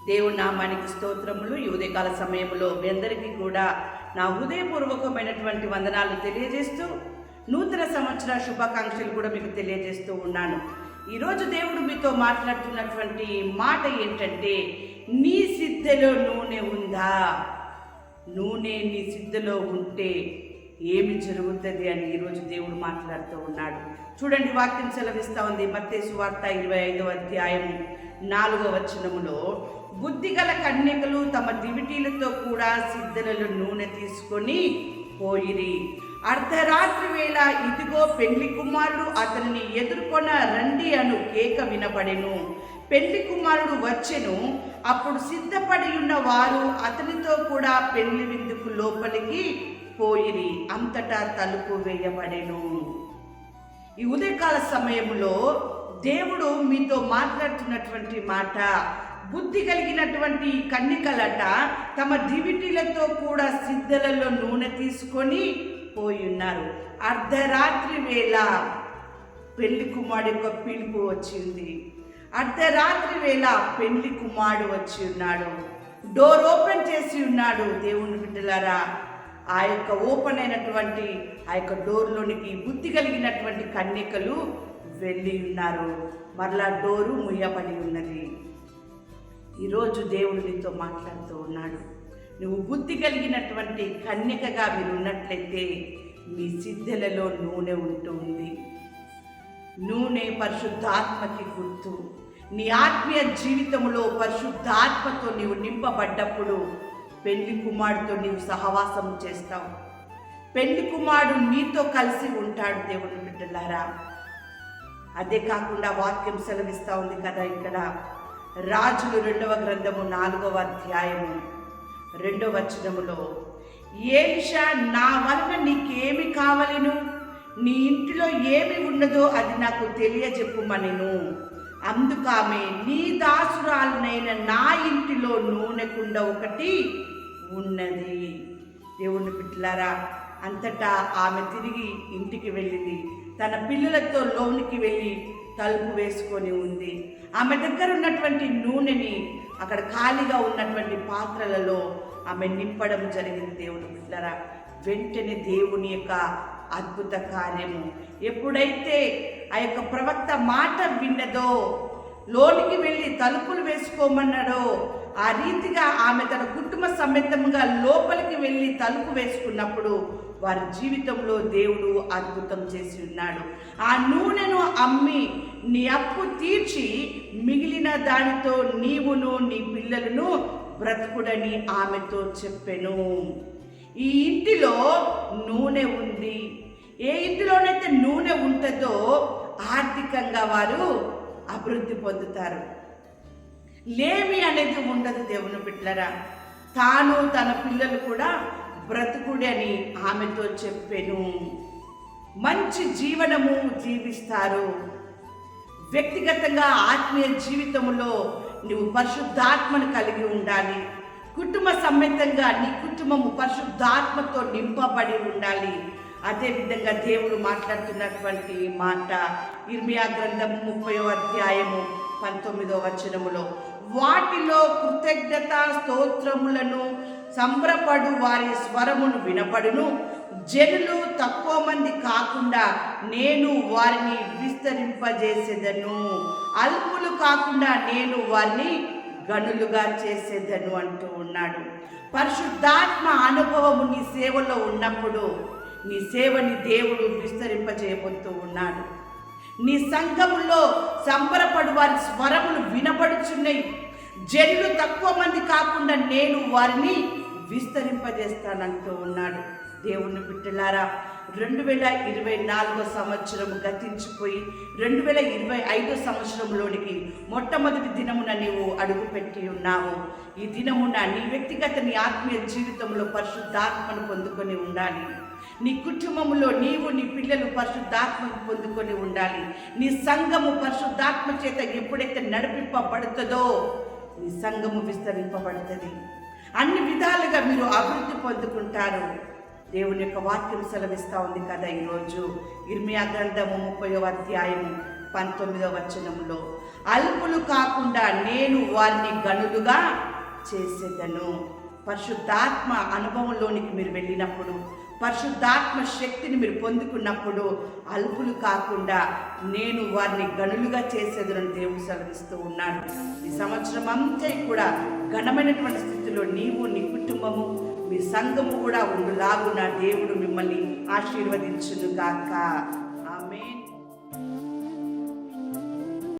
దేవుని నామానికి స్తోత్రములు. ఈ ఉదయకాల సమయంలో మీ అందరికీ కూడా నా హృదయపూర్వకమైనటువంటి వందనాలు తెలియజేస్తూ నూతన సంవత్సర శుభాకాంక్షలు కూడా మీకు తెలియజేస్తూ ఉన్నాను. ఈరోజు దేవుడు మీతో మాట్లాడుతున్నటువంటి మాట ఏంటంటే, నీ సిద్ధలో నూనె ఉందా? నూనె నీ సిద్ధలో ఉంటే ఏమి జరుగుతుంది అని ఈరోజు దేవుడు మాట్లాడుతూ ఉన్నాడు. చూడండి, వాక్యం సెలవిస్తూ ఉంది. మత్తయి సువార్త 25వ అధ్యాయం 4వ వచనములో, బుద్ధిగల కన్యకలు తమ దివిటీలతో కూడా సిద్ధలలో నూనె తీసుకొని పోయిరి. అర్ధరాత్రి వేళ ఇదిగో పెళ్లి కుమారుడు అతనిని ఎదుర్కొన రండి అను కేక వినబడెను. పెళ్లి కుమారుడు వచ్చెను. అప్పుడు సిద్ధపడి ఉన్న వారు అతనితో కూడా పెళ్లి విందుకు లోపలికి పోయిరి. అంతటా తలుపు వేయబడెను. ఈ ఉదయకాల సమయంలో దేవుడు మీతో మాట్లాడుతున్నటువంటి మాట, బుద్ధి కలిగినటువంటి కన్యకలట తమ దివిటీలతో కూడా సిద్ధలలో నూనె తీసుకొని పోయి ఉన్నారు. అర్ధరాత్రి వేళ పెళ్లి కుమారుడు యొక్క పిలుపు వచ్చింది. అర్ధరాత్రి వేళ పెళ్లి కుమారుడు వచ్చి ఉన్నాడు. డోర్ ఓపెన్ చేసి ఉన్నాడు. దేవుని బిడ్డలారా, ఆ యొక్క ఓపెన్ అయినటువంటి ఆ యొక్క డోర్లోనికి బుద్ధి కలిగినటువంటి కన్యకలు వెళ్ళి ఉన్నారు. మరలా డోరు ముయ్యబడి ఉన్నది. ఈరోజు దేవుడు నీతో మాట్లాడుతూ ఉన్నాడు. నువ్వు బుద్ధి కలిగినటువంటి కన్యకగా మీరు ఉన్నట్లయితే మీ సిద్ధలలో నూనె ఉంటుంది. నూనె పరిశుద్ధాత్మకి గుర్తు. నీ ఆత్మీయ జీవితంలో పరిశుద్ధాత్మతో నీవు నింపబడ్డప్పుడు పెళ్లి కుమారుడితో నీవు సహవాసం చేస్తావు. పెళ్లి కుమారుడు నీతో కలిసి ఉంటాడు. దేవుని బిడ్డలారా, అదే కాకుండా వాక్యం సెలవిస్తూ ఉంది కదా, ఇక్కడ రాజులు 2వ గ్రంథము 4వ అధ్యాయము 2వ వచనములో, ఎలీషా, నా వలన నీకేమి కావలెను? నీ ఇంటిలో ఏమి ఉన్నదో అది నాకు తెలియజెప్పుమనెను. అందుకామె, నీ దాసురాలనైన నా ఇంటిలో నూనె కుండ ఒకటి ఉన్నది. దేవుని బిడ్డలారా, అంతటా ఆమె తిరిగి ఇంటికి వెళ్ళింది. తన పిల్లలతో లోనికి వెళ్ళి తలుపు వేసుకొని ఉంది. ఆమె దగ్గర ఉన్నటువంటి నూనెని అక్కడ ఖాళీగా ఉన్నటువంటి పాత్రలలో ఆమె నింపడం జరిగింది. దేవుని బిడ్డలారా, వెంటనే దేవుని యొక్క అద్భుత కార్యము ఎప్పుడైతే ఆ యొక్క ప్రవక్త మాట విన్నదో, లోనికి వెళ్ళి తలుపులు వేసుకోమన్నాడో, ఆ రీతిగా ఆమె తన కుటుంబ సమేతంగా లోపలికి వెళ్ళి తలుపు వేసుకున్నప్పుడు వారి జీవితంలో దేవుడు అద్భుతం చేసి ఉన్నాడు. ఆ నూనెను అమ్మి నీ అప్పు తీర్చి మిగిలిన దానితో నీవును నీ పిల్లలను బ్రతుకుడని ఆమెతో చెప్పెను. ఈ ఇంటిలో నూనె ఉంది. ఏ ఇంటిలోనైతే నూనె ఉంటుందో ఆర్థికంగా వారు అభివృద్ధి పొందుతారు. లేమి అనేది ఉండదు. దేవుని బిడ్డలారా, తాను తన పిల్లలు కూడా బ్రతుకుడి అని ఆమెతో చెప్పెను. మంచి జీవనము జీవిస్తారు. వ్యక్తిగతంగా ఆత్మీయ జీవితంలో నువ్వు పరిశుద్ధాత్మను కలిగి ఉండాలి. కుటుంబ సమేతంగా నీ కుటుంబము పరిశుద్ధాత్మతో నింపబడి ఉండాలి. అదేవిధంగా దేవుడు మాట్లాడుతున్నటువంటి మాట ఇర్మియా గ్రంథము 30వ అధ్యాయము 19వ వచనములో, వాటిలో కృతజ్ఞత స్తోత్రములను సంబరపడు వారి స్వరమును వినపడును. జనులు తక్కువ మంది కాకుండా నేను వారిని విస్తరింపజేసేదను. అల్పులు కాకుండా నేను వారిని గనులుగా చేసేదను అంటూ ఉన్నాడు. పరిశుద్ధాత్మ అనుభవము నీ సేవలో ఉన్నప్పుడు నీ సేవని దేవుడు విస్తరింపజేయబోతూ ఉన్నాడు. నీ సంఘములో సంబరపడు వారి స్వరములు వినబడుచున్నాయి. జనులు తక్కువ మంది కాకుండా నేను వారిని విస్తరింపజేస్తానంటూ ఉన్నాడు. దేవుని బిడ్డలారా, 2024 సంవత్సరం గతించిపోయి 2025 సంవత్సరంలోనికి మొట్టమొదటి దినమున నీవు అడుగుపెట్టి ఉన్నావు. ఈ దినమున నీ వ్యక్తిగత నీ ఆత్మీయ జీవితంలో పరిశుద్ధాత్మను పొందుకొని ఉండాలి. నీ కుటుంబంలో నీవు నీ పిల్లలు పరిశుద్ధాత్మను పొందుకొని ఉండాలి. నీ సంఘము పరిశుద్ధాత్మ చేత ఎప్పుడైతే నడిపింపబడుతుందో నీ సంఘము విస్తరింపబడుతుంది. అన్ని విధాలుగా మీరు అభివృద్ధి పొందుకుంటారు. దేవుని యొక్క వాక్యం సెలవిస్తూ ఉంది కదా ఈరోజు ఇర్మియా గ్రంథము 30వ అధ్యాయము 19వ వచనంలో అల్పులు కాకుండా నేను వారిని గనులుగా చేసేదను. పరిశుద్ధాత్మ అనుభవంలోనికి మీరు వెళ్ళినప్పుడు, పరిశుద్ధాత్మ శక్తిని మీరు పొందుకున్నప్పుడు అల్పులు కాకుండా నేను వారిని గనులుగా చేసేదని దేవుడు సెలవిస్తూ ఉన్నాడు. ఈ సంవత్సరం అంతా కూడా ఘనమైనటువంటి స్థితిలో నీవు, నీ కుటుంబము, మీ సంఘము కూడా ఉండులాగున దేవుడు మిమ్మల్ని ఆశీర్వదించును గాక. ఆమేన్.